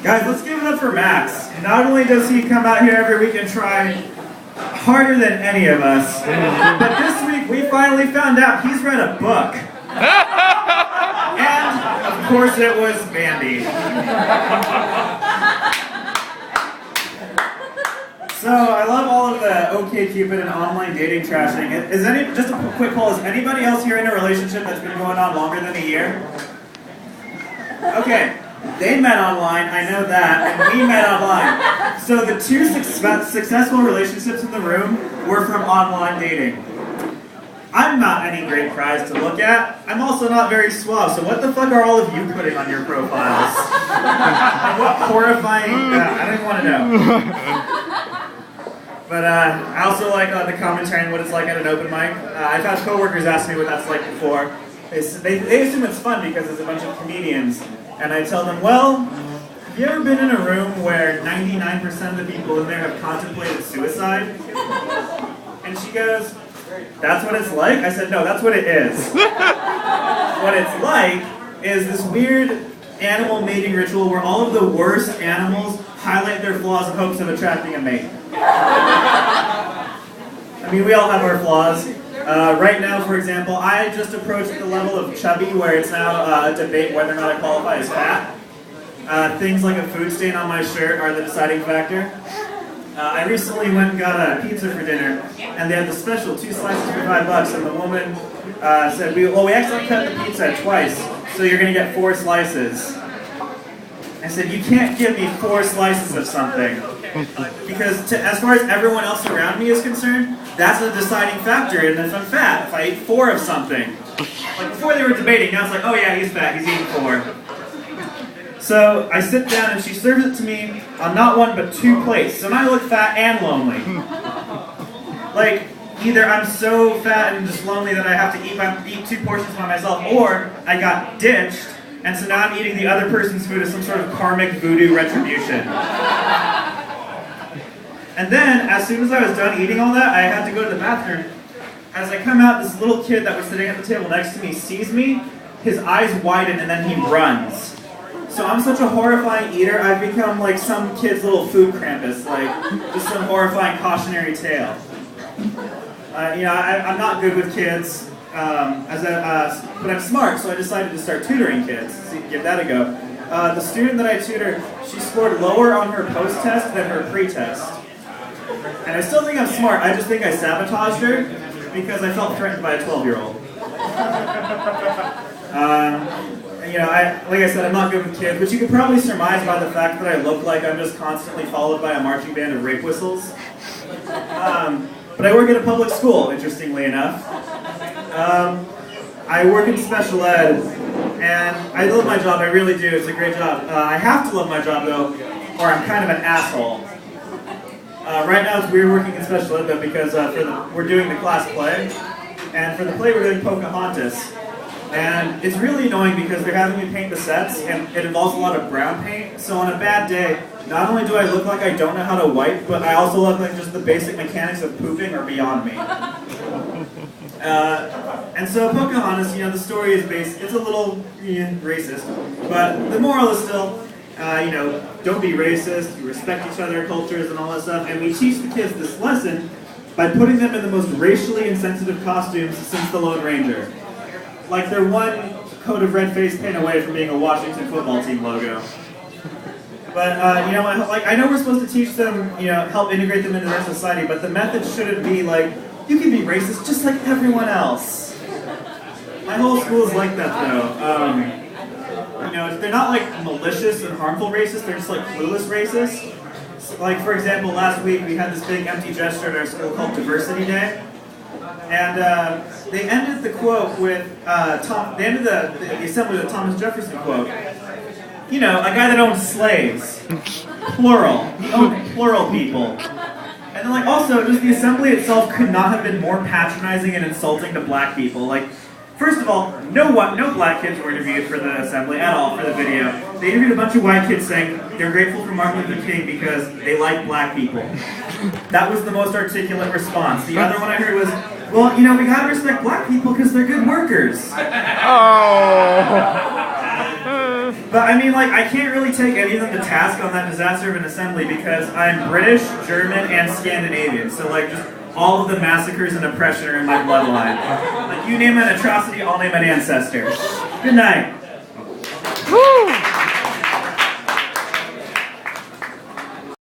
Guys, let's give it up for Max. Not only does he come out here every week and try harder than any of us, but this week we finally found out he's read a book. And, of course, it was Bambi. So, I love all of the OkCupid and online dating trashing. Just a quick poll, is anybody else here in a relationship that's been going on longer than a year? Okay, they met online, I know that, and we met online. So the two successful relationships in the room were from online dating. I'm not any great prize to look at. I'm also not very suave, so what the fuck are all of you putting on your profiles? And what horrifying... I don't even want to know. But I also like the commentary on what it's like at an open mic. I've had coworkers ask me what that's like before. They assume it's fun because it's a bunch of comedians. And I tell them, well, have you ever been in a room where 99% of the people in there have contemplated suicide? And she goes, that's what it's like? I said, no, that's what it is. What it's like is this weird animal mating ritual where all of the worst animals highlight their flaws in hopes of attracting a mate. I mean, we all have our flaws. Right now, for example, I just approached the level of chubby where it's now a debate whether or not I qualify as fat. Things like a food stain on my shirt are the deciding factor. I recently went and got a pizza for dinner, and they had the special 2 slices for $5, and the woman said, we actually cut the pizza twice, so you're going to get 4 slices. I said, you can't give me 4 slices of something. Because as far as everyone else around me is concerned, that's a deciding factor, and if I'm fat, if I eat 4 of something. Like before they were debating, now it's like, oh yeah, he's fat, he's eating 4. So I sit down and she serves it to me on not 1 but 2 plates. So now I look fat and lonely. Like, either I'm so fat and just lonely that I have to eat 2 portions by myself, or I got ditched, and so now I'm eating the other person's food as some sort of karmic voodoo retribution. And then, as soon as I was done eating all that, I had to go to the bathroom. As I come out, this little kid that was sitting at the table next to me sees me, his eyes widen, and then he runs. So I'm such a horrifying eater, I've become like some kid's little food Krampus, like just some horrifying cautionary tale. I'm not good with kids, but I'm smart, so I decided to start tutoring kids, so give that a go. The student that I tutor, she scored lower on her post-test than her pre-test. And I still think I'm smart, I just think I sabotaged her because I felt threatened by a 12-year-old. Like I said, I'm not good with kids, but you could probably surmise by the fact that I look like I'm just constantly followed by a marching band of rape whistles. But I work at a public school, interestingly enough. I work in special ed, and I love my job, I really do, it's a great job. I have to love my job though, or I'm kind of an asshole. Right now it's weird working in special ed though, because we're doing the class play, and for the play we're doing Pocahontas. And it's really annoying because they're having me paint the sets, and it involves a lot of brown paint, so on a bad day, not only do I look like I don't know how to wipe, but I also look like just the basic mechanics of pooping are beyond me. And so Pocahontas, the story is it's a little racist, but the moral is still, don't be racist, you respect each other, cultures, and all that stuff, and we teach the kids this lesson by putting them in the most racially insensitive costumes since the Lone Ranger. Like they're one coat of red face paint away from being a Washington football team logo. But, I know we're supposed to teach them, help integrate them into their society, but the method shouldn't be like, you can be racist just like everyone else. My whole school is like that, though. They're not like malicious and harmful racists, they're just like clueless racists. So, like, for example, last week we had this big empty gesture at our school called Diversity Day. And they ended the quote with, they ended the assembly with a Thomas Jefferson quote. A guy that owned slaves. Plural. He owned plural people. And then, also, just the assembly itself could not have been more patronizing and insulting to black people. Like, first of all, no black kids were interviewed for the assembly at all for the video. They interviewed a bunch of white kids saying they're grateful for Martin Luther King because they like black people. That was the most articulate response. The other one I heard was, well, we gotta respect black people because they're good workers. Oh. But I mean, like, I can't really take any of them to task on that disaster of an assembly because I'm British, German, and Scandinavian. So, like, just all of the massacres and oppression are in my bloodline. Like, you name an atrocity, I'll name an ancestor. Good night.